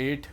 8।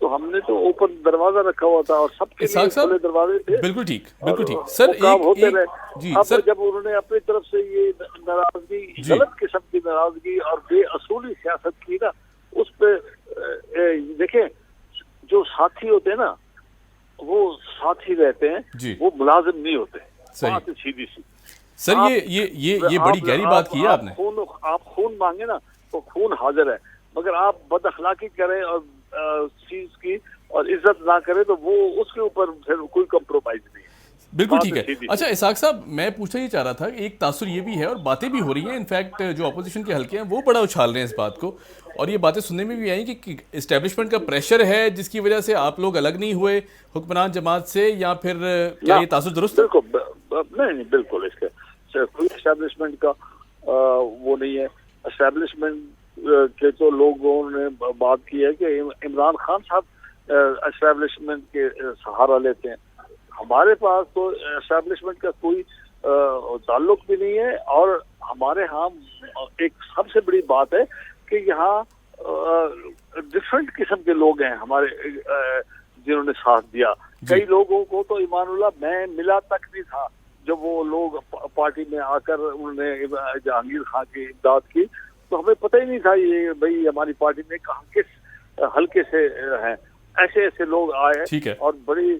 تو ہم نے تو اوپن دروازہ رکھا ہوا تھا اور سب کے لیے کھلے دروازے تھے. بالکل ٹھیک بالکل ٹھیک سر. کام ہوتے رہے. جی اب سر, جب انہوں نے اپنی طرف سے یہ ناراضگی, غلط قسم کی ناراضگی اور بے اصولی سیاست کی نا, اس پہ دیکھیں جو ساتھی ہوتے ہیں نا وہ ساتھی رہتے ہیں, وہ ملازم نہیں ہوتے. بات سیدھی سی سر. یہ بڑی گہری بات کی ہے آپ نے. آپ خون مانگے نا تو خون حاضر ہے, مگر آپ بد اخلاقی کریں اور چیز کی اور عزت نہ کرے تو وہ اس کے اوپر پھر کوئی کمپرومائز نہیں ہے. بالکل ٹھیک ہے. اچھا اسحاق صاحب, میں پوچھنا یہ چاہ رہا تھا کہ ایک تاثر یہ بھی ہے اور باتیں بھی ہو رہی ہیں, انفیکٹ جو اپوزیشن کے حلقے ہیں وہ بڑا اچھال رہے ہیں اس بات کو, اور یہ باتیں سننے میں بھی آئیں کہ اسٹیبلشمنٹ کا پریشر ہے جس کی وجہ سے آپ لوگ الگ نہیں ہوئے حکمران جماعت سے, یا پھر کیا یہ تاثر درست ہے؟ نہیں بالکل اس کا کوئی اسٹیبلشمنٹ کا وہ نہیں ہے. اسٹیبلشمنٹ کے تو لوگوں نے بات کی ہے کہ عمران خان صاحب اسٹیبلشمنٹ کے سہارا لیتے ہیں. ہمارے پاس تو اسٹیبلشمنٹ کا کوئی تعلق بھی نہیں ہے, اور ہمارے ہاں ایک سب سے بڑی بات ہے کہ یہاں ڈفرینٹ قسم کے لوگ ہیں ہمارے جنہوں نے ساتھ دیا. کئی لوگوں کو تو ایمان اللہ میں ملا تک نہیں تھا جب وہ لوگ پارٹی میں آ کر انہوں نے جہانگیر خان کی امداد کی, تو ہمیں پتہ ہی نہیں تھا یہ بھائی ہماری پارٹی میں کہاں کس حلقے سے ہیں. ایسے ایسے لوگ آئے, اور بڑی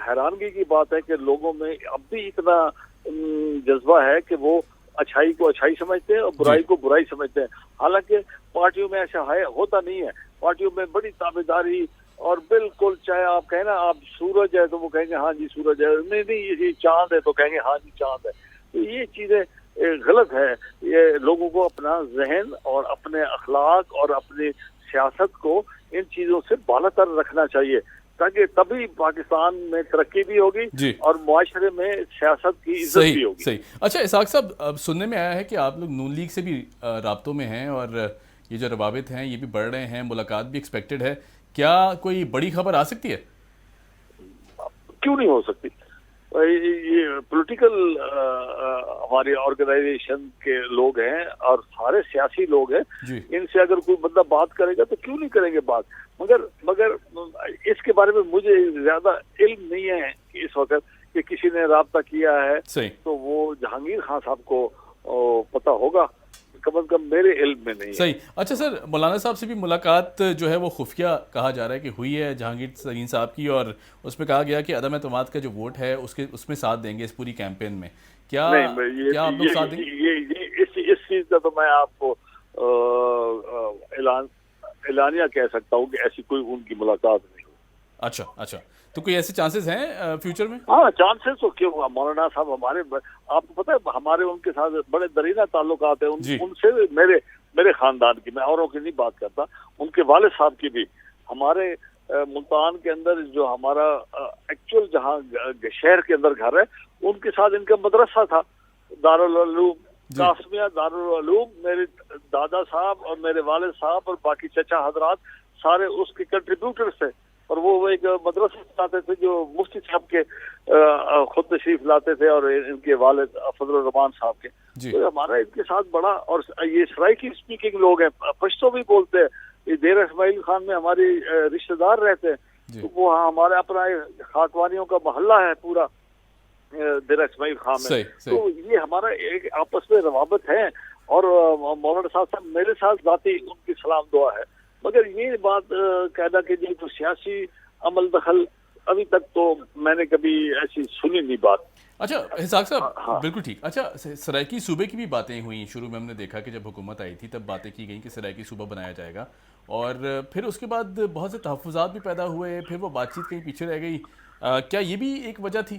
حیرانگی کی بات ہے کہ لوگوں میں اب بھی اتنا جذبہ ہے کہ وہ اچھائی کو اچھائی سمجھتے ہیں اور برائی کو برائی سمجھتے ہیں. حالانکہ پارٹیوں میں ایسا ہوتا نہیں ہے. پارٹیوں میں بڑی تابعداری, اور بالکل چاہے آپ کہیں نا آپ سورج ہے تو وہ کہیں گے ہاں جی سورج ہے, نہیں یہ چاند ہے تو کہیں گے ہاں جی چاند ہے. تو یہ چیزیں غلط ہے. یہ لوگوں کو اپنا ذہن اور اپنے اخلاق اور اپنی سیاست کو ان چیزوں سے بالا تر رکھنا چاہیے, تاکہ تبھی پاکستان میں ترقی بھی ہوگی اور معاشرے میں سیاست کی عزت بھی ہوگی. صحیح. اچھا اسحاق صاحب, سننے میں آیا ہے کہ آپ لوگ نون لیگ سے بھی رابطوں میں ہیں, اور یہ جو روابط ہیں یہ بھی بڑھ رہے ہیں, ملاقات بھی ایکسپیکٹڈ ہے. کیا کوئی بڑی خبر آ سکتی ہے؟ کیوں نہیں ہو سکتی. یہ پولیٹیکل ہماری آرگنائزیشن کے لوگ ہیں اور سارے سیاسی لوگ ہیں, ان سے اگر کوئی بندہ بات کرے گا تو کیوں نہیں کریں گے بات. مگر اس کے بارے میں مجھے زیادہ علم نہیں ہے کہ اس وقت کہ کسی نے رابطہ کیا ہے تو وہ جہانگیر خان صاحب کو پتہ ہوگا, کم از کم میرے علم میں نہیں ہے. صحیح. اچھا سر, مولانا صاحب سے بھی ملاقات جو ہے وہ خفیہ کہا جا رہا ہے کہ ہوئی ہے جہانگیر ترین صاحب کی, اور اس میں کہا گیا کہ عدم اعتماد کا جو ووٹ ہے اس میں ساتھ دیں گے اس پوری کیمپین میں. کیا آپ لوگ ساتھ دیں گے؟ اس چیز کا تو میں آپ کو اعلانیہ کہہ سکتا ہوں کہ ایسی کوئی ان کی ملاقات نہیں ہوئی. اچھا, تو کوئی ایسے چانسز ہیں فیوچر میں؟ ہاں چانسز تو کیوں ہوا. مولانا صاحب ہمارے, آپ کو پتہ ہے ہمارے ان کے ساتھ بڑے درینہ تعلقات ہیں. ان سے میرے خاندان کی, میں اوروں کی نہیں بات کرتا, ان کے والد صاحب کی بھی. ہمارے ملتان کے اندر جو ہمارا ایکچوئل جہاں شہر کے اندر گھر ہے, ان کے ساتھ ان کا مدرسہ تھا دارالعلوم قاسمیہ دارالعلوم. میرے دادا صاحب اور میرے والد صاحب اور باقی چچا حضرات سارے اس کے کنٹریبیوٹرز تھے, اور وہ ایک مدرسہ چلاتے تھے جو مفتی صاحب کے خود تشریف لاتے تھے, اور ان کے والد فضل الرحمان صاحب کے. تو ہمارا ان کے ساتھ بڑا, اور یہ سرائکی اسپیکنگ لوگ ہیں, پشتو بھی بولتے ہیں. یہ دیر اسماعیل خان میں ہماری رشتہ دار رہتے ہیں, تو وہ ہمارے اپنا خاکوانیوں کا محلہ ہے پورا دیر اسماعیل خان میں. تو یہ ہمارا ایک آپس میں روابط ہے, اور مولانا صاحب میرے ساتھ ذاتی ان کی سلام دعا ہے. مگر یہ بات کہنا کہ جی تو سیاسی عمل دخل, ابھی تک تو میں نے کبھی ایسی سنی نہیں بات. اچھا اسحاق صاحب, بالکل ٹھیک. اچھا سرائکی صوبے کی بھی باتیں ہوئیں شروع میں, ہم نے دیکھا کہ جب حکومت آئی تھی تب باتیں کی گئیں کہ سرائکی صوبہ بنایا جائے گا, اور پھر اس کے بعد بہت سے تحفظات بھی پیدا ہوئے, پھر وہ بات چیت کہیں پیچھے رہ گئی. کیا یہ بھی ایک وجہ تھی؟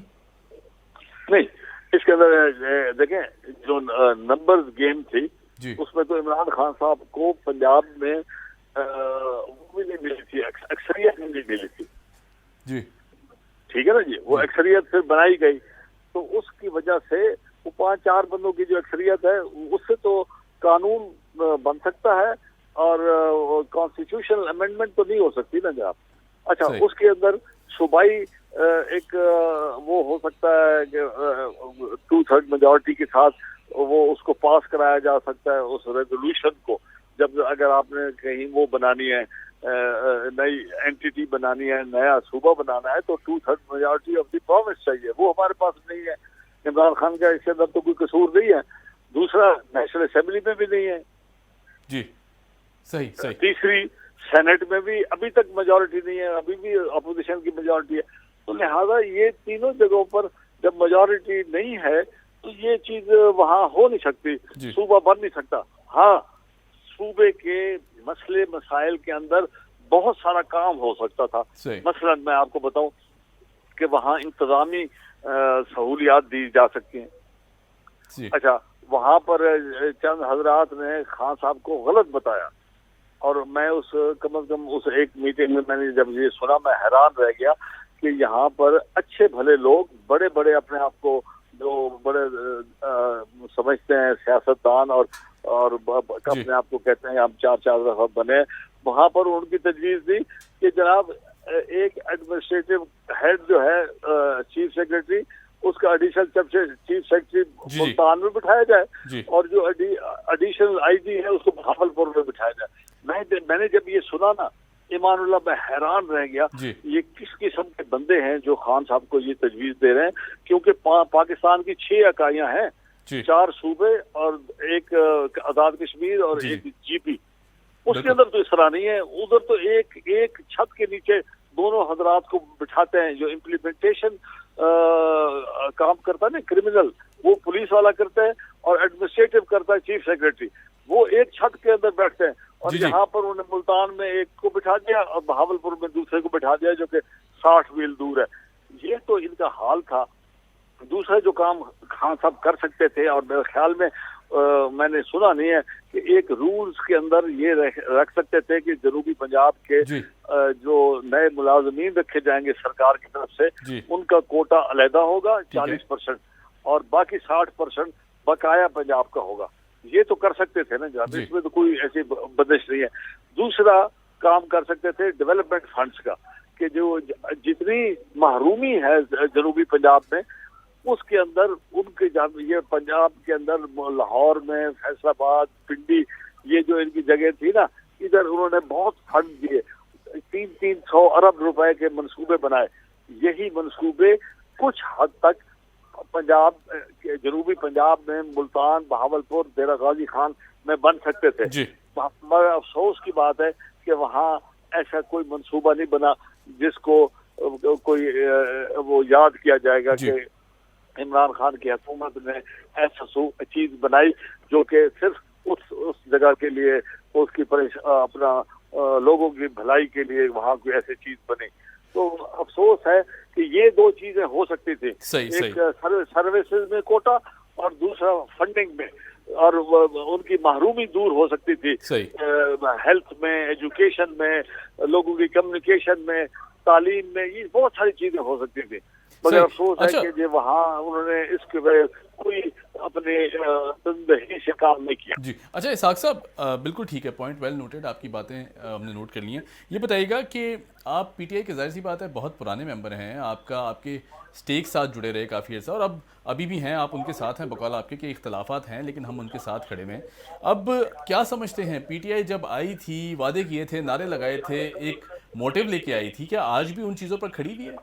نہیں, اس کے اندر دیکھیں جو نمبرز گیم تھی اس میں تو عمران خان صاحب کو پنجاب میں وہ بھی نہیں ملی تھی, اکثریت بھی نہیں ملی تھی. جی ٹھیک ہے نا جی, وہ اکثریت پھر بنائی گئی, تو اس کی وجہ سے وہ 5-4 بندوں کی جو اکثریت ہے اس سے تو قانون بن سکتا ہے, اور کانسٹیٹیوشنل امینڈمنٹ تو نہیں ہو سکتی نا جناب. اچھا اس کے اندر صوبائی ایک وہ ہو سکتا ہے کہ 2/3 میجورٹی کے ساتھ وہ اس کو پاس کرایا جا سکتا ہے, اس ریزولوشن کو, جب اگر آپ نے کہیں وہ بنانی ہے نئی اینٹی بنانی ہے, نیا صوبہ بنانا ہے, تو 2/3 میجورٹی آف دی پروونس چاہیے. وہ ہمارے پاس نہیں ہے. عمران خان کا اس کے اندر تو کوئی قصور نہیں ہے. دوسرا, نیشنل اسمبلی میں بھی نہیں ہے. جی صحیح صحیح. تیسری, سینٹ میں بھی ابھی تک میجورٹی نہیں ہے, ابھی بھی اپوزیشن کی میجورٹی ہے. تو لہذا یہ تینوں جگہوں پر جب میجورٹی نہیں ہے تو یہ چیز وہاں ہو نہیں سکتی, صوبہ بن نہیں سکتا. ہاں, صوبے کے مسئلے مسائل کے اندر بہت سارا کام ہو سکتا تھا. مثلا میں آپ کو بتاؤں کہ وہاں انتظامی سہولیات دی جا سکتی ہیں. اچھا, وہاں پر چند حضرات نے خان صاحب کو غلط بتایا, اور میں کم از کم اس ایک میٹنگ میں نے جب یہ سنا میں حیران رہ گیا کہ یہاں پر اچھے بھلے لوگ, بڑے بڑے اپنے آپ کو جو بڑے سمجھتے ہیں سیاستدان اور اپنے آپ کو کہتے ہیں ہم 4 دفعہ بنے, وہاں پر ان کی تجویز دی کہ جناب ایک ایڈمنسٹریٹو ہیڈ جو ہے چیف سیکرٹری, اس کا ایڈیشنل چیف سیکرٹری ملتان میں بٹھایا جائے, اور جو ایڈیشنل آئی جی ہے اس کو بھاولپور میں بٹھایا جائے. میں نے جب یہ سنا نا ایمان اللہ, میں حیران رہ گیا یہ کس قسم کے بندے ہیں جو خان صاحب کو یہ تجویز دے رہے ہیں. کیونکہ پاکستان کی 6 اکائیاں ہیں, 4 صوبے اور ایک آزاد کشمیر اور ایک جی پی. اس کے اندر تو اس طرح نہیں ہے. ادھر تو ایک چھت کے نیچے دونوں حضرات کو بٹھاتے ہیں. جو امپلیمنٹیشن کام کرتا ہے نا کرمنل, وہ پولیس والا کرتا ہے, اور ایڈمنسٹریٹو کرتا ہے چیف سیکرٹری. وہ ایک چھت کے اندر بیٹھتے ہیں, اور یہاں پر انہوں نے ملتان میں ایک کو بٹھا دیا اور بہاولپور میں دوسرے کو بٹھا دیا جو کہ 60 میل دور ہے. یہ تو ان کا حال تھا. دوسرا جو کام خان صاحب کر سکتے تھے, اور میرے خیال میں نے سنا نہیں ہے کہ ایک رولز کے اندر یہ رکھ سکتے تھے کہ جنوبی پنجاب کے جو نئے ملازمین رکھے جائیں گے سرکار کی طرف سے, ان کا کوٹا علیحدہ ہوگا 40%, اور باقی 60% بقایا پنجاب کا ہوگا. یہ تو کر سکتے تھے نا جناب, اس میں تو کوئی ایسی بندش نہیں ہے. دوسرا کام کر سکتے تھے ڈیولپمنٹ فنڈز کا, کہ جو جتنی محرومی ہے جنوبی پنجاب میں, اس کے اندر ان کے یہ پنجاب کے اندر لاہور میں, فیصل آباد, پنڈی, یہ جو ان کی جگہ تھی نا, ادھر انہوں نے بہت فنڈ دیے, 300 ارب روپے کے منصوبے بنائے. یہی منصوبے کچھ حد تک پنجاب, جنوبی پنجاب میں ملتان, بہاولپور, ڈیرہ غازی خان میں بن سکتے تھے. مگر افسوس کی بات ہے کہ وہاں ایسا کوئی منصوبہ نہیں بنا جس کو کوئی وہ یاد کیا جائے گا کہ عمران خان کی حکومت نے ایسا چیز بنائی جو کہ صرف اس جگہ کے لیے, اس کی اپنا لوگوں کی بھلائی کے لیے وہاں کوئی ایسی چیز بنی. تو افسوس ہے کہ یہ 2 چیزیں ہو سکتی تھی, ایک سروسز میں کوٹا, اور دوسرا فنڈنگ میں, اور ان کی محرومی دور ہو سکتی تھی. ہیلتھ میں, ایجوکیشن میں, لوگوں کی کمیونیکیشن میں, تعلیم میں, یہ بہت ساری چیزیں ہو سکتی تھی. مگر افسوس ہے کہ جو وہاں انہوں نے اس کے کوئی اپنے تنظیم سے کام نہیں کیا. اچھا اسحاق صاحب, بالکل ٹھیک ہے, پوائنٹ ویل نوٹڈ, آپ کی باتیں ہم نے نوٹ کر لی ہیں. یہ بتائیے گا کہ آپ پی ٹی آئی کے ظاہر سی بات ہے بہت پرانے ممبر ہیں, آپ کے اسٹیک ساتھ جڑے رہے کافی عرصہ, اور ابھی بھی ہیں, آپ ان کے ساتھ ہیں, بقول آپ کے کہ اختلافات ہیں لیکن ہم ان کے ساتھ کھڑے ہوئے ہیں. اب کیا سمجھتے ہیں, پی ٹی آئی جب آئی تھی, وعدے کیے تھے, نعرے لگائے تھے, ایک موٹیو لے کے آئی تھی, کیا آج بھی ان چیزوں پر کھڑی ہوئی ہے؟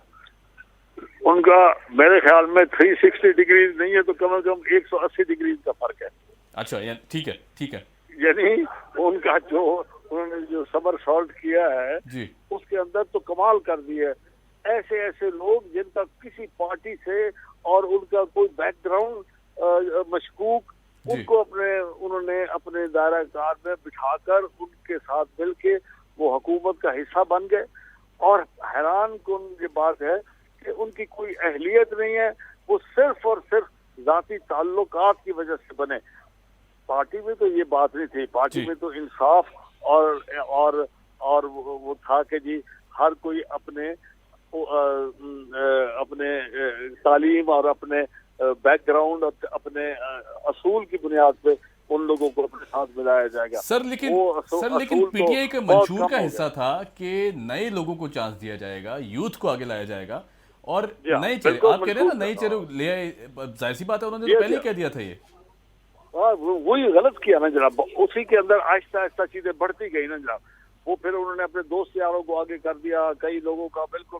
ان کا میرے خیال میں 360 ڈگریز نہیں ہے تو کم از کم 180 ڈگریز کا فرق ہے. اچھا, ٹھیک ہے. یعنی ان کا جو انہوں نے جو سمر سالٹ کیا ہے اس کے اندر تو کمال کر دی ہے. ایسے لوگ جن کا کسی پارٹی سے اور ان کا کوئی بیک گراؤنڈ مشکوک, ان کو انہوں نے اپنے دائرہ کار میں بٹھا کر ان کے ساتھ مل کے وہ حکومت کا حصہ بن گئے. اور حیران کن یہ بات ہے کہ ان کی کوئی اہلیت نہیں ہے, وہ صرف اور صرف ذاتی تعلقات کی وجہ سے بنے. پارٹی میں تو یہ بات نہیں تھی, پارٹی میں تو انصاف اور وہ تھا کہ جی ہر کوئی اپنے تعلیم اور اپنے بیک گراؤنڈ اور اپنے اصول کی بنیاد پہ ان لوگوں کو اپنے ساتھ ملایا جائے گا. سر لیکن پی ٹی آئی کے منشور کا حصہ تھا کہ نئے لوگوں کو چانس دیا جائے گا, یوتھ کو آگے لایا جائے گا, اور نئے چہرے, آپ کہہ رہے ہیں نا نئے چہرے لے آئے, ظاہر سی بات ہے انہوں نے تو پہلے ہی کہہ دیا تھا. یہ وہی غلط کیا نا جناب, اسی کے اندر آہستہ آہستہ چیزیں بڑھتی گئی نا جناب. وہ پھر انہوں نے اپنے دوست یاروں کو آگے کر دیا. کئی لوگوں کا بالکل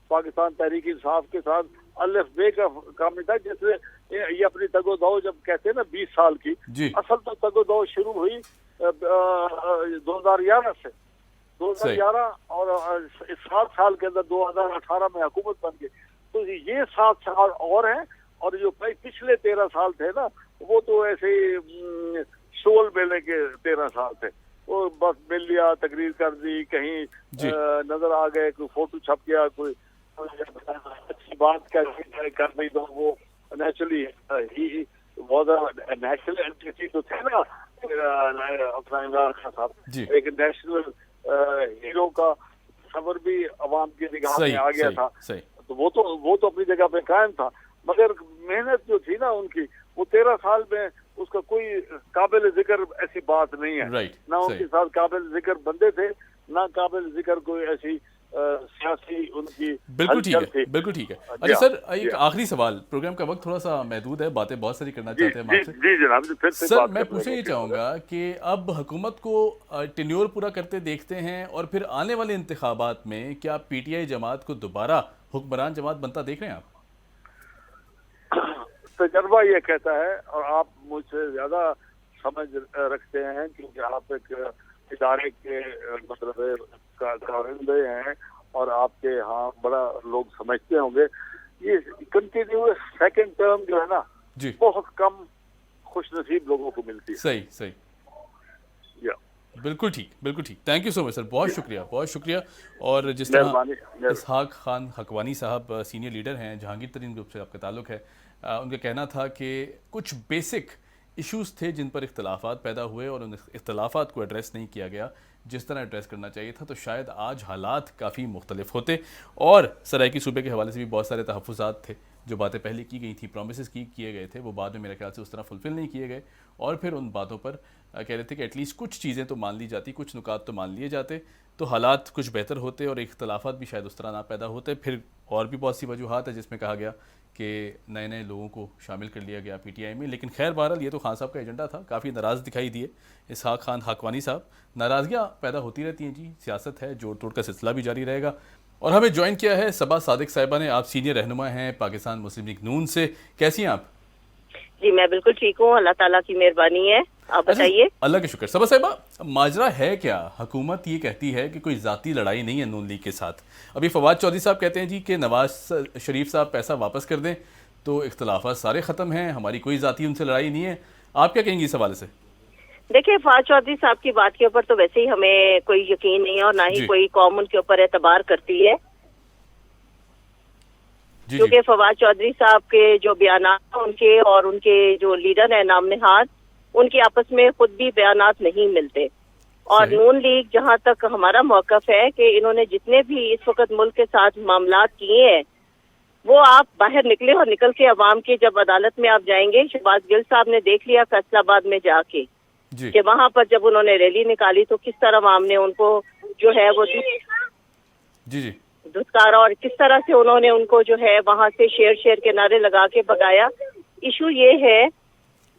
پاکستان تحریک انصاف کے ساتھ الف بے کا کام نہیں تھا. جیسے یہ اپنی تگ و دو جب کہتے ہیں نا 20 سال کی, اصل تو تگ و دو شروع ہوئی 2011 سے. 2011 اور 7 سال کے اندر 2018 میں حکومت بن گئی. تو یہ 7 سال اور ہیں, اور جو پچھلے 13 سال تھے نا وہ تو ایسے شول میلے کے 13 سال تھے. وہ بس مل لیا, تقریر کر دی, کہیں نظر آ گئے, کوئی فوٹو چھپ گیا, کوئی اچھی بات کر دی تو وہ نیچرلی نیشنل اینٹی تو تھے نا اپنا عمران خان صاحب, ایک نیشنل ہیرو کا تصور بھی عوام کی نگاہ میں آ گیا تھا. تو وہ تو اپنی جگہ پہ قائم تھا, مگر محنت جو تھی نا ان کی وہ 13 سال میں اس کا کوئی قابل ذکر ایسی بات نہیں ہے. نہ ان کے ساتھ قابل ذکر بندے تھے, نہ قابل ذکر کوئی ایسی سیاسی ان کی. بالکل ٹھیک ہے, بالکل ٹھیک ہے. اچھا سر, ایک آخری سوال, پروگرام کا وقت تھوڑا سا محدود ہے, باتیں بہت ساری کرنا چاہتے ہیں ہم آپ سے. جی جناب. سر میں پوچھنا یہ چاہوں گا کہ اب حکومت کو ٹینیور پورا کرتے دیکھتے ہیں, اور پھر آنے والے انتخابات میں کیا پی ٹی آئی جماعت کو دوبارہ حکمران جماعت بنتا دیکھ رہے ہیں آپ؟ تجربہ یہ کہتا ہے, اور آپ مجھ سے زیادہ سمجھ رکھتے ہیں کیونکہ آپ ایک ادارے کے مطلب کارندے ہیں, اور آپ کے ہاں بڑا لوگ سمجھتے ہوں گے. یہ کنٹینیوس سیکنڈ ٹرم جو ہے نا بہت کم خوش نصیب لوگوں کو ملتی ہے. صحیح. بالکل ٹھیک. تھینک یو سو مچ سر, بہت شکریہ. اور جس طرح اسحاق خان حقوانی صاحب سینئر لیڈر ہیں, جہانگیر ترین گروپ سے آپ کا تعلق ہے, ان کا کہنا تھا کہ کچھ بیسک ایشوز تھے جن پر اختلافات پیدا ہوئے, اور ان اختلافات کو ایڈریس نہیں کیا گیا جس طرح ایڈریس کرنا چاہیے تھا, تو شاید آج حالات کافی مختلف ہوتے. اور سرائیکی صوبے کے حوالے سے بھی بہت سارے تحفظات تھے, جو باتیں پہلے کی گئی تھیں, پرومسز کیے گئے تھے, وہ بعد میں میرے خیال سے اس طرح فلفل نہیں کیے گئے, اور پھر ان باتوں پر کہہ رہے تھے کہ ایٹ لیسٹ کچھ چیزیں تو مان لی جاتی, کچھ نکات تو مان لیے جاتے, تو حالات کچھ بہتر ہوتے, اور اختلافات بھی شاید اس طرح نہ پیدا ہوتے. پھر اور بھی بہت سی وجوہات ہیں جس میں کہا گیا کہ نئے لوگوں کو شامل کر لیا گیا پی ٹی آئی میں. لیکن خیر بہرحال یہ تو خان صاحب کا ایجنڈا تھا. کافی ناراض دکھائی دیے اسحاق خان حقوانی صاحب. ناراضگیاں پیدا ہوتی رہتی ہیں جی, سیاست ہے, جوڑ توڑ کا سلسلہ بھی جاری رہے گا. اور ہمیں جوائن کیا ہے صبا صادق صاحبہ نے, آپ سینئر رہنما ہیں پاکستان مسلم لیگ نون سے. کیسی ہیں آپ؟ جی میں بالکل ٹھیک ہوں, اللہ تعالیٰ کی مہربانی ہے. آپ بتائیے. اللہ کا شکر. صبا صاحبہ, ماجرا ہے کیا؟ حکومت یہ کہتی ہے کہ کوئی ذاتی لڑائی نہیں ہے نون لیگ کے ساتھ. ابھی فواد چودھری صاحب کہتے ہیں جی کہ نواز شریف صاحب پیسہ واپس کر دیں تو اختلافات سارے ختم ہیں, ہماری کوئی ذاتی ان سے لڑائی نہیں ہے. آپ کیا کہیں گی اس حوالے سے؟ دیکھیں, فواد چودھری صاحب کی بات کے اوپر تو ویسے ہی ہمیں کوئی یقین نہیں ہے, اور نہ ہی کوئی قوم ان کے اوپر اعتبار کرتی ہے, کیونکہ فواد چودھری صاحب کے جو بیانات ان کے اور ان کے جو لیڈر ہیں نام نہاد, ان کی آپس میں خود بھی بیانات نہیں ملتے. اور نون لیگ جہاں تک ہمارا موقف ہے کہ انہوں نے جتنے بھی اس وقت ملک کے ساتھ معاملات کیے ہیں, وہ آپ باہر نکلے, اور نکل کے عوام کے جب عدالت میں آپ جائیں گے, شہباز گل صاحب نے دیکھ لیا فیصل آباد میں جا کے کہ وہاں پر جب انہوں نے ریلی نکالی تو کس طرح عوام نے ان کو جو ہے وہ دھتکارا, اور کس طرح سے انہوں نے ان کو جو ہے وہاں سے شیر کے نعرے لگا کے بھگایا. ایشو یہ ہے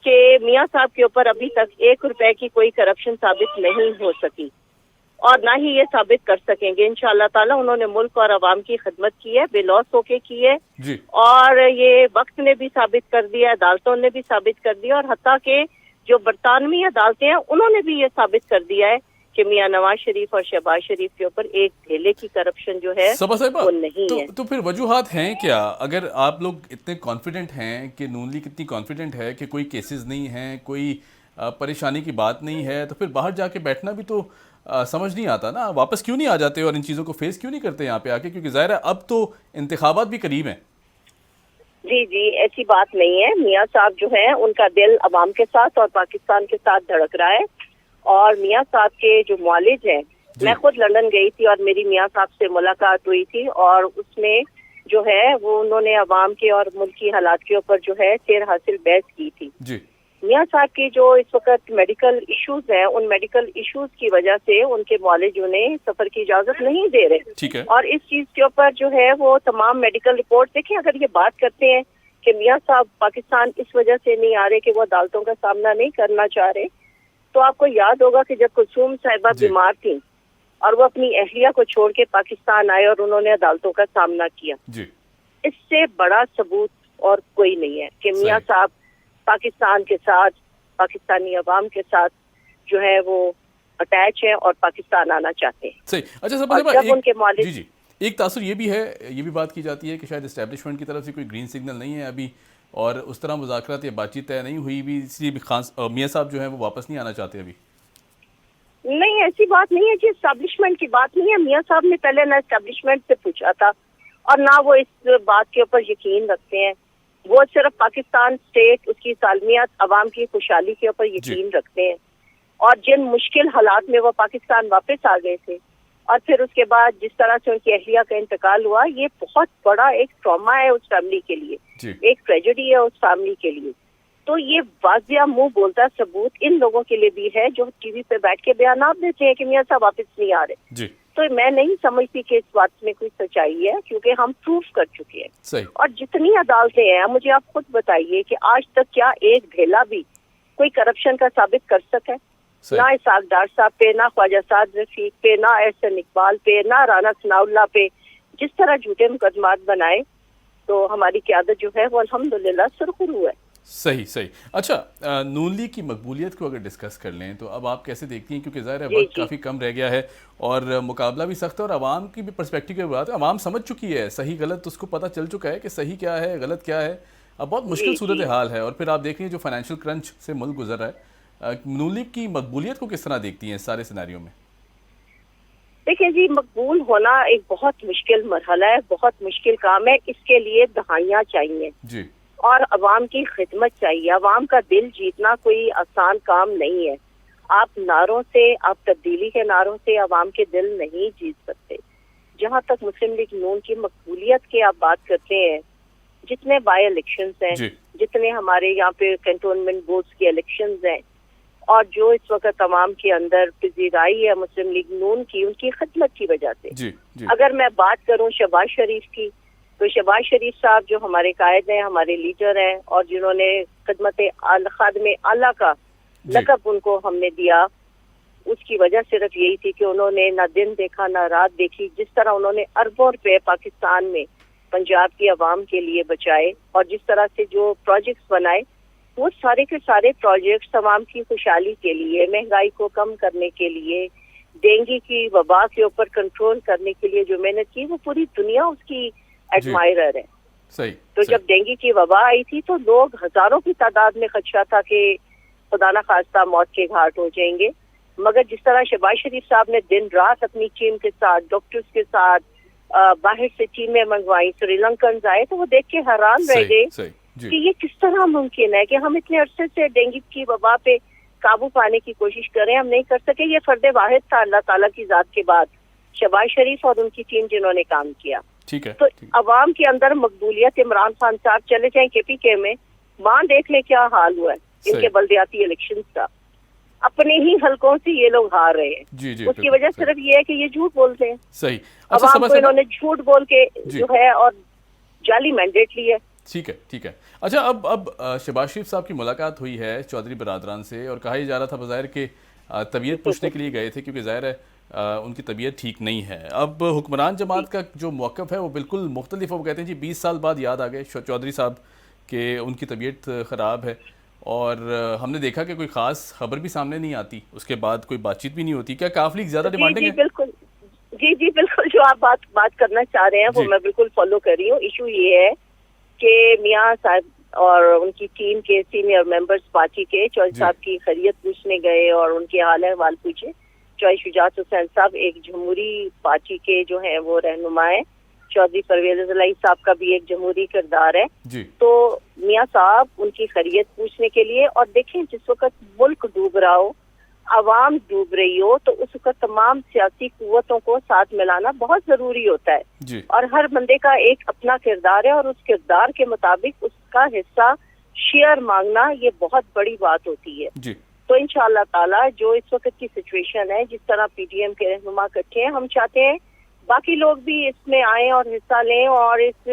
کہ میاں صاحب کے اوپر ابھی تک 1 روپے کی کوئی کرپشن ثابت نہیں ہو سکی, اور نہ ہی یہ ثابت کر سکیں گے. انشاءاللہ تعالی انہوں نے ملک اور عوام کی خدمت کی ہے, بے لوث ہو کے کی ہے, اور یہ وقت نے بھی ثابت کر دیا, عدالتوں نے بھی ثابت کر دیا, اور حتیٰ کہ جو برطانوی عدالتیں ہیں انہوں نے بھی یہ ثابت کر دیا ہے کہ میاں نواز شریف اور شہباز شریف کے اوپر ایک ڈھیلے کی کرپشن جو ہے وہ نہیں ہے. تو پھر وجوہات ہیں کیا؟ اگر آپ لوگ اتنے کانفیڈنٹ ہیں کہ نون لیگ اتنی کانفیڈنٹ ہے کہ کوئی کیسز نہیں ہیں, کوئی پریشانی کی بات نہیں ہے, تو پھر باہر جا کے بیٹھنا بھی تو سمجھ نہیں آتا نا. واپس کیوں نہیں آ جاتے اور ان چیزوں کو فیس کیوں نہیں کرتے یہاں پہ آ کے؟ کیونکہ ظاہر ہے اب تو انتخابات بھی قریب ہیں. جی ایسی بات نہیں ہے. میاں صاحب جو ہیں ان کا دل عوام کے ساتھ اور پاکستان کے ساتھ دھڑک رہا ہے, اور میاں صاحب کے جو معالج ہیں, میں خود لندن گئی تھی اور میری میاں صاحب سے ملاقات ہوئی تھی, اور اس میں جو ہے وہ انہوں نے عوام کے اور ملکی حالات کے اوپر جو ہے سیر حاصل بحث کی تھی. میاں صاحب کی جو اس وقت میڈیکل ایشوز ہیں, ان میڈیکل ایشوز کی وجہ سے ان کے معالج انہیں سفر کی اجازت نہیں دے رہے, اور اس چیز کے اوپر جو ہے وہ تمام میڈیکل رپورٹ دیکھیں. اگر یہ بات کرتے ہیں کہ میاں صاحب پاکستان اس وجہ سے نہیں آ رہے کہ وہ عدالتوں کا سامنا نہیں کرنا چاہ رہے, تو آپ کو یاد ہوگا کہ جب کلثوم صاحبہ بیمار تھیں اور وہ اپنی اہلیہ کو چھوڑ کے پاکستان آئے اور انہوں نے عدالتوں کا سامنا کیا. جی. اس سے بڑا ثبوت اور کوئی نہیں ہے کہ میاں صاحب پاکستان کے ساتھ، پاکستانی عوام کے ساتھ جو ہے وہ اٹیچ ہیں اور پاکستان آنا چاہتے ہیں. صحیح. اچھا جب ان کے مالک جی ایک تاثر یہ بھی ہے، یہ بھی بات کی جاتی ہے کہ شاید اسٹیبلشمنٹ کی طرف سے کوئی گرین سگنل نہیں ہے ابھی، اور اس طرح مذاکرات یا بات چیت طے نہیں ہوئی بھی، اس لیے میاں صاحب جو ہیں وہ واپس نہیں آنا چاہتے ابھی. نہیں، ایسی بات نہیں ہے جی، اسٹیبلشمنٹ کی بات نہیں ہے. میاں صاحب نے پہلے نہ اسٹیبلشمنٹ سے پوچھا تھا اور نہ وہ اس بات کے اوپر یقین رکھتے ہیں. وہ صرف پاکستان اسٹیٹ، اس کی سالمیت، عوام کی خوشحالی کے اوپر یقین رکھتے ہیں. اور جن مشکل حالات میں وہ پاکستان واپس آ گئے تھے اور پھر اس کے بعد جس طرح سے ان کی اہلیہ کا انتقال ہوا، یہ بہت بڑا ایک ٹراما ہے اس فیملی کے لیے، ایک ٹریجڈی ہے اس فیملی کے لیے. تو یہ واضح منہ بولتا ثبوت ان لوگوں کے لیے بھی ہے جو ٹی وی پہ بیٹھ کے بیانات دیتے ہیں کہ میاں صاحب واپس نہیں آ رہے. تو میں نہیں سمجھتی کہ اس بات میں کوئی سچائی ہے، کیونکہ ہم پروف کر چکے ہیں. اور جتنی عدالتیں ہیں، مجھے آپ خود بتائیے کہ آج تک کیا ایک ڈھیلا بھی کوئی کرپشن کا ثابت کر سکے؟ نہ اسحاق ڈار صاحب پہ، نہ خواجہ سعد رفیق پہ، نہ احسن اقبال پہ، نہ رانا ثناء اللہ پہ. جس طرح جھوٹے مقدمات بنائے تو ہماری قیادت جو ہے وہ الحمدللہ سرخرو ہے. صحیح. اچھا، نون لیگ کی مقبولیت کو اگر ڈسکس کر لیں تو اب آپ کیسے دیکھتی ہیں؟ کیونکہ ظاہر ہے وقت کافی کم رہ گیا ہے اور مقابلہ بھی سخت ہے، اور عوام کی بھی پرسپیکٹیو کی بات ہے، عوام سمجھ چکی ہے صحیح غلط، اس کو پتہ چل چکا ہے کہ صحیح کیا ہے غلط کیا ہے. اب بہت مشکل صورتحال ہے، اور پھر آپ دیکھ لیں جو فائنینشیل کرنچ سے ملک گزر رہا ہے. نون لیگ کی مقبولیت کو کس طرح دیکھتی ہیں اس سارے سیناریو میں؟ دیکھیں جی، مقبول ہونا ایک بہت مشکل مرحلہ ہے، بہت مشکل کام ہے. اس کے لیے دہائیاں چاہیے جی، اور عوام کی خدمت چاہیے. عوام کا دل جیتنا کوئی آسان کام نہیں ہے. آپ نعروں سے، آپ تبدیلی کے نعروں سے عوام کے دل نہیں جیت سکتے. جہاں تک مسلم لیگ نون کی مقبولیت کی آپ بات کرتے ہیں، جتنے بائی الیکشنز ہیں، جتنے ہمارے یہاں پہ کنٹونمنٹ بورڈز کی الیکشنز ہیں، اور جو اس وقت عوام کے اندر پذیرائی ہے مسلم لیگ نون کی، ان کی خدمت کی وجہ سے. اگر میں بات کروں شہباز شریف کی، تو شہباز شریف صاحب جو ہمارے قائد ہیں، ہمارے لیڈر ہیں، اور جنہوں نے خدمت خادم اعلیٰ کا لقب ان کو ہم نے دیا، اس کی وجہ صرف یہی تھی کہ انہوں نے نہ دن دیکھا نہ رات دیکھی. جس طرح انہوں نے اربوں روپے پاکستان میں پنجاب کی عوام کے لیے بچائے، اور جس طرح سے جو پروجیکٹس بنائے، وہ سارے کے سارے پروجیکٹس عوام کی خوشحالی کے لیے، مہنگائی کو کم کرنے کے لیے، ڈینگی کی وبا کے اوپر کنٹرول کرنے کے لیے جو محنت کی، وہ پوری دنیا اس کی ایڈمائرر ہے. تو جب ڈینگی کی وبا آئی تھی تو لوگ ہزاروں کی تعداد میں خدشہ تھا کہ خدا نہ خواستہ موت کے گھاٹ ہو جائیں گے. مگر جس طرح شہباز شریف صاحب نے دن رات اپنی ٹیم کے ساتھ، ڈاکٹرز کے ساتھ، باہر سے ٹیمیں منگوائی، سری لنکنز آئے، تو وہ دیکھ کے حیران رہ گئے کہ یہ کس طرح ممکن ہے کہ ہم اتنے عرصے سے ڈینگی کی وبا پہ قابو پانے کی کوشش کریں، ہم نہیں کر سکے. یہ فرد واحد تھا اللہ تعالیٰ کی ذات کے بعد، شہباز شریف اور ان کی ٹیم جنہوں نے کام کیا. تو عوام کے اندر مقبولیت، عمران خان صاحب چلے جائیں کے پی کے میں، وہاں دیکھ لیں کیا حال ہوا ہے ان کے بلدیاتی الیکشنز کا. اپنے ہی حلقوں سے یہ لوگ ہار رہے ہیں. اس کی وجہ صرف یہ ہے کہ یہ جھوٹ بولتے ہیں. عوام کو انہوں نے جھوٹ بول کے جو ہے اور جعلی مینڈیٹ لی ہے. ٹھیک ہے. اچھا، اب شہباز شریف صاحب کی ملاقات ہوئی ہے چودھری برادران سے، اور کہا جا رہا تھا بظاہر کہ طبیعت پوچھنے کے لیے گئے تھے، کیونکہ ظاہر ہے ان کی طبیعت ٹھیک نہیں ہے. اب حکمران جماعت کا جو موقف ہے وہ بالکل مختلف ہے. وہ کہتے ہیں جی 20 سال بعد یاد آ گئے چودھری صاحب کہ ان کی طبیعت خراب ہے، اور ہم نے دیکھا کہ کوئی خاص خبر بھی سامنے نہیں آتی، اس کے بعد کوئی بات چیت بھی نہیں ہوتی. کیا کاف لیگ زیادہ ڈیمانڈنگ ہے؟ بالکل جو آپ بات کرنا چاہ رہے ہیں وہ میں بالکل فالو کر رہی ہوں. ایشو یہ ہے کہ میاں صاحب اور ان کی ٹیم کے سینئر ممبرز پارٹی کے چودھری صاحب کی خیریت پوچھنے گئے اور ان کے حال احوال پوچھے. چودھری شجاعت حسین صاحب ایک جمہوری پارٹی کے جو ہیں وہ رہنما ہیں. چودھری پرویز الہی صاحب کا بھی ایک جمہوری کردار ہے. تو میاں صاحب ان کی خیریت پوچھنے کے لیے، اور دیکھیں جس وقت ملک ڈوب رہا ہو، عوام ڈوب رہی ہو، تو اس وقت تمام سیاسی قوتوں کو ساتھ ملانا بہت ضروری ہوتا ہے. اور ہر بندے کا ایک اپنا کردار ہے، اور اس کردار کے مطابق اس کا حصہ شیئر مانگنا یہ بہت بڑی بات ہوتی ہے. تو انشاءاللہ تعالی جو اس وقت کی سچویشن ہے، جس طرح پی ٹی ایم کے رہنما اکٹھے ہیں، ہم چاہتے ہیں باقی لوگ بھی اس میں آئیں اور حصہ لیں اور اس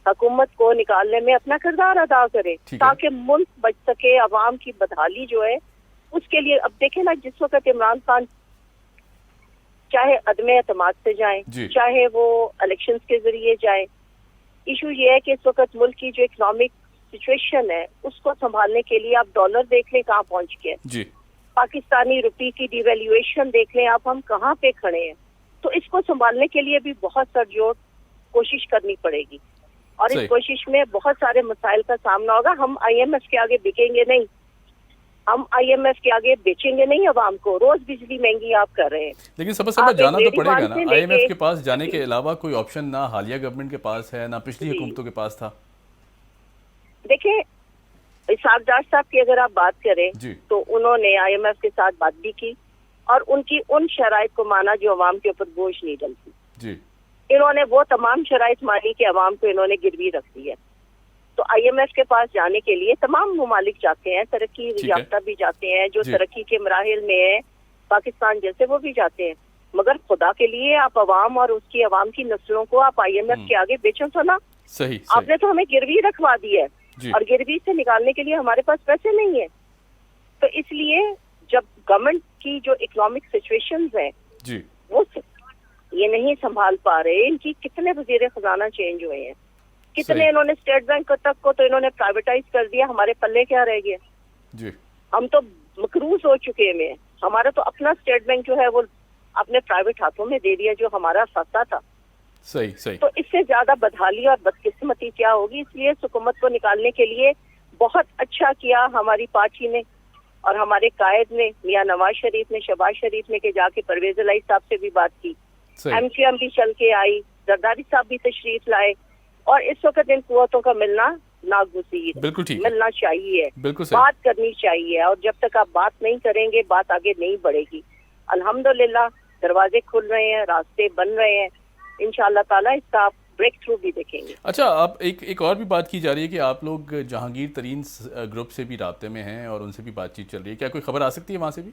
حکومت کو نکالنے میں اپنا کردار ادا کریں، تاکہ ملک بچ سکے. عوام کی بدحالی جو ہے اس کے لیے اب دیکھیں نا، جس وقت عمران خان چاہے عدم اعتماد سے جائیں جی. چاہے وہ الیکشنز کے ذریعے جائیں. ایشو یہ ہے کہ اس وقت ملک کی جو اکنامک سچویشن ہے اس کو سنبھالنے کے لیے آپ ڈالر دیکھ لیں کہاں پہنچ گئے, جی پاکستانی روپی کی ڈی ویلیویشن دیکھ لیں آپ ہم کہاں پہ کھڑے ہیں. تو اس کو سنبھالنے کے لیے بھی بہت سرجوڑ کوشش کرنی پڑے گی, اور صحیح. اس کوشش میں بہت سارے مسائل کا سامنا ہوگا. ہم آئی ایم ایف کے آگے بکیں گے نہیں, ہم آئی ایم ایف کے آگے بیچیں گے نہیں عوام کو. روز بجلی مہنگی آپ کر رہے ہیں, لیکن سب سے آپ جانا ایک تو پڑے گا لیڈی نا. وان سے آئی ایم ایف لے کے پاس جانے کے علاوہ کوئی آپشن نہ حالیہ گورنمنٹ کے پاس ہے نہ پچھلی جی. حکومتوں کے پاس تھا. دیکھیں اسحاق ڈار صاحب کی اگر آپ بات کریں جی تو انہوں نے آئی ایم ایف کے ساتھ بات بھی کی اور ان کی ان شرائط کو مانا جو عوام کے اوپر بوجھ نہیں ڈلتی. جی انہوں نے وہ تمام شرائط مانی کہ عوام کو انہوں نے گروی رکھ دی ہے. تو آئی ایم ایف کے پاس جانے کے لیے تمام ممالک جاتے ہیں, ترقی ٹھیک ہے. یافتہ بھی جاتے ہیں, جو جی. ترقی کے مراحل میں ہیں پاکستان جیسے وہ بھی جاتے ہیں. مگر خدا کے لیے آپ عوام اور اس کی عوام کی نسلوں کو آپ آئی ایم ایف کے آگے بیچو تو نا. صحیح آپ صحیح. نے تو ہمیں گروی رکھوا دی ہے جی اور گروی سے نکالنے کے لیے ہمارے پاس پیسے نہیں ہیں. تو اس لیے جب گورنمنٹ کی جو اکنامک سچویشنز ہیں جی وہ یہ نہیں سنبھال پا رہے. ان کی کتنے وزیر خزانہ چینج ہوئے ہیں, کتنے صحیح. انہوں نے اسٹیٹ بینک تک کو تو انہوں نے پرائیویٹائز کر دیا. ہمارے پلے کیا رہ گیا؟ جی ہم تو مقروض ہو چکے ہیں. ہمارا تو اپنا اسٹیٹ بینک جو ہے وہ اپنے پرائیویٹ ہاتھوں میں دے دیا جو ہمارا فسا تھا. صحیح صحیح. تو اس سے زیادہ بدحالی اور بدقسمتی کیا ہوگی؟ اس لیے اس حکومت کو نکالنے کے لیے بہت اچھا کیا ہماری پارٹی نے اور ہمارے قائد نے, میاں نواز شریف نے, شہباز شریف نے, کہ جا کے پرویز الہی صاحب سے بھی بات کی. صحیح. ایم کیو ایم بھی چل کے آئی, زرداری صاحب بھی تشریف لائے, اور اس وقت ان قوتوں کا ملنا ناگزیر بالکل ٹھیک ہے. ملنا چاہیے, بالکل صحیح. بات کرنی چاہیے. اور جب تک آپ بات نہیں کریں گے بات آگے نہیں بڑھے گی. الحمدللہ دروازے کھل رہے ہیں, راستے بن رہے ہیں. انشاءاللہ تعالیٰ اس کا آپ بریک تھرو بھی دیکھیں گے. اچھا, آپ ایک اور بھی بات کی جا رہی ہے کہ آپ لوگ جہانگیر ترین گروپ سے بھی رابطے میں ہیں اور ان سے بھی بات چیت چل رہی ہے. کیا کوئی خبر آ سکتی ہے وہاں سے بھی؟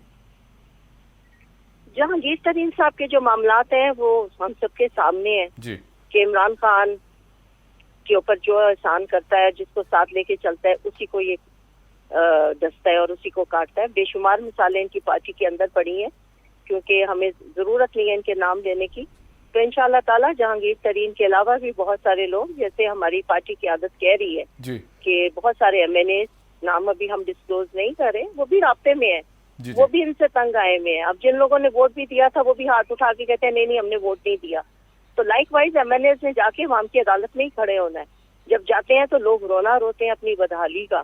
جہانگیر ترین صاحب کے جو معاملات ہیں وہ ہم سب کے سامنے ہیں جی کہ عمران خان کے اوپر جو احسان کرتا ہے, جس کو ساتھ لے کے چلتا ہے, اسی کو یہ ڈستا ہے اور اسی کو کاٹتا ہے. بے شمار مثالیں ان کی پارٹی کے اندر پڑی ہیں, کیونکہ ہمیں ضرورت نہیں ہے ان کے نام لینے کی. تو انشاءاللہ تعالیٰ جہانگیر ترین کے علاوہ بھی بہت سارے لوگ, جیسے ہماری پارٹی کی عادت کہہ رہی ہے جی کہ بہت سارے ایم این اے, نام ابھی ہم ڈسکلوز نہیں کر رہے, وہ بھی رابطے میں ہیں, جی وہ بھی ان سے تنگ آئے میں ہیں. اب جن لوگوں نے ووٹ بھی دیا تھا وہ بھی ہاتھ اٹھا کے کہتے ہیں نہیں ہم نے ووٹ نہیں دیا. تو likewise M N As نے جا کے عوام کی عدالت میں ہی کھڑے ہونا ہے. جب جاتے ہیں تو لوگ رونا روتے ہیں اپنی بدحالی کا,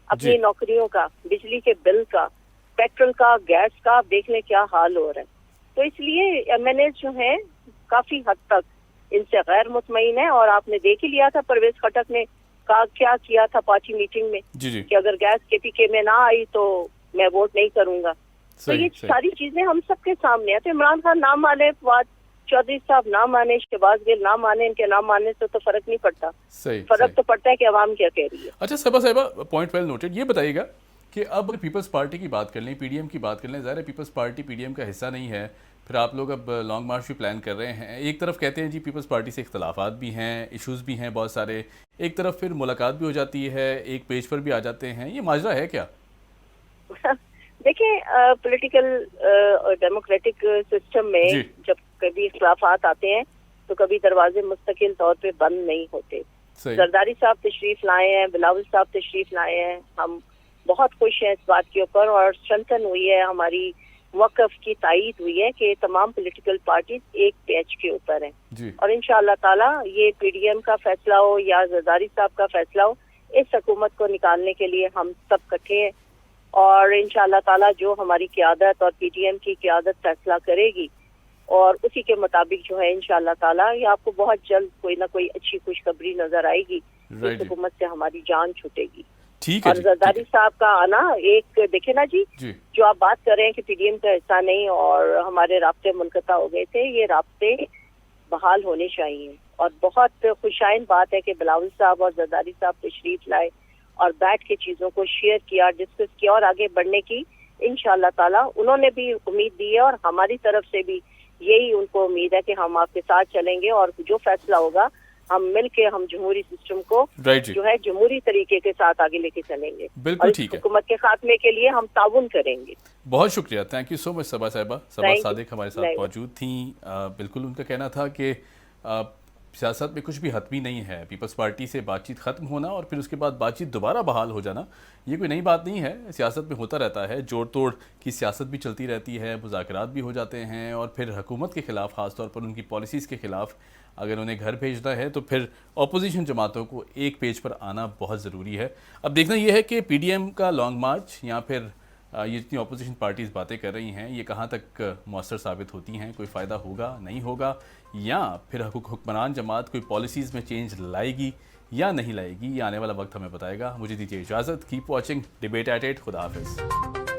اپنی نوکریوں کا, بجلی کے بل کا, پیٹرول کا, گیس کا. دیکھ لیں کیا حال ہو رہا ہے. تو اس لیے ایم این ایز جو ہیں کافی حد تک ان سے غیر مطمئن ہے. اور آپ نے دیکھ ہی لیا تھا پرویز خٹک نے کیا کیا تھا پارٹی میٹنگ میں جی کہ اگر گیس کے پی کے میں نہ آئی تو میں ووٹ نہیں کروں گا. تو یہ ساری چیزیں ہم سب کے سامنے ہیں. تو عمران خان نہ مانے, فواد چودھری صاحب نہ مانے, شہباز گل نہ مانے, ان کے نام ماننے سے تو فرق نہیں پڑتا. فرق تو پڑتا ہے کہ عوام کیا کہہ رہی ہے. اچھا صاحبہ پوائنٹ ویل نوٹڈ. یہ بتائیے گا کہ اب پیپلز پارٹی کی بات کر لیں, پی ڈی ایم کی بات کر لیں. ظاہر ہے پیپلز پارٹی پی ڈی ایم کا حصہ نہیں ہے, پھر آپ لوگ اب لانگ مارچ بھی پلان کر رہے ہیں. ایک طرف کہتے ہیں جی پیپلز پارٹی سے اختلافات بھی ہیں, ایشوز بھی ہیں بہت سارے, ایک طرف پھر ملاقات بھی ہو جاتی ہے, ایک پیج پر بھی آ جاتے ہیں. یہ ماجرا ہے کیا؟ دیکھیں پولیٹیکل ڈیموکریٹک سسٹم میں جب کبھی اختلافات آتے ہیں تو کبھی دروازے مستقل طور پہ بند نہیں ہوتے. زرداری صاحب تشریف لائے ہیں, بلاول صاحب تشریف لائے ہیں, ہم بہت خوش ہیں اس بات کے اوپر, اور اسٹرنتھن ہوئی ہے ہماری موقف کی تائید ہوئی ہے کہ تمام پولیٹیکل پارٹیز ایک پیج کے اوپر ہیں. اور انشاءاللہ تعالیٰ یہ پی ڈی ایم کا فیصلہ ہو یا زرداری صاحب کا فیصلہ ہو, اس حکومت کو نکالنے کے لیے ہم سب اکٹھے ہیں. اور انشاءاللہ تعالیٰ جو ہماری قیادت اور پی ڈی ایم کی قیادت فیصلہ کرے گی اور اسی کے مطابق جو ہے انشاءاللہ تعالیٰ یہ آپ کو بہت جلد کوئی نہ کوئی اچھی خوشخبری نظر آئے گی. اس حکومت سے ہماری جان چھوٹے گی. اور زرداری صاحب کا آنا ایک دیکھے نا جی, جو آپ بات کر رہے ہیں کہ پی ڈی ایم کا حصہ نہیں اور ہمارے رابطے منقطع ہو گئے تھے, یہ رابطے بحال ہونے چاہیے. اور بہت خوشائن بات ہے کہ بلاول صاحب اور زرداری صاحب تشریف لائے اور بیٹھ کے چیزوں کو شیئر کیا, ڈسکس کیا اور آگے بڑھنے کی انشاءاللہ تعالیٰ انہوں نے بھی امید دی ہے. اور ہماری طرف سے بھی یہی ان کو امید ہے کہ ہم آپ کے ساتھ چلیں گے اور جو فیصلہ ہوگا ہم مل کے ہم جمہوری سسٹم کو رائٹ جی جو ہے جمہوری طریقے کے ساتھ آگے لے کے چلیں گے بالکل اور اس ٹھیک ہے حکومت کے خاتمے کے لیے ہم تعاون کریں گے. بہت شکریہ تھینک یو سو مچ صبا صاحبہ صبا Thank you. صادق ہمارے ساتھ موجود تھیں. بالکل ان کا کہنا تھا کہ سیاست میں کچھ بھی حتمی نہیں ہے. پیپلز پارٹی سے بات چیت ختم ہونا اور پھر اس کے بعد بات چیت دوبارہ بحال ہو جانا یہ کوئی نئی بات نہیں ہے. سیاست میں ہوتا رہتا ہے, جوڑ توڑ کی سیاست بھی چلتی رہتی ہے, مذاکرات بھی ہو جاتے ہیں اور پھر حکومت کے خلاف خاص طور پر ان کی پالیسیز کے خلاف اگر انہیں گھر بھیجنا ہے تو پھر اپوزیشن جماعتوں کو ایک پیج پر آنا بہت ضروری ہے. اب دیکھنا یہ ہے کہ پی ڈی ایم کا لانگ مارچ یا پھر یہ جتنی اپوزیشن پارٹیز باتیں کر رہی ہیں یہ کہاں تک مؤثر ثابت ہوتی ہیں, کوئی فائدہ ہوگا نہیں ہوگا, یا پھر حکمران جماعت کوئی پالیسیز میں چینج لائے گی یا نہیں لائے گی, یہ آنے والا وقت ہمیں بتائے گا. مجھے دیجیے اجازت. Keep watching debate at 8. خدا حافظ.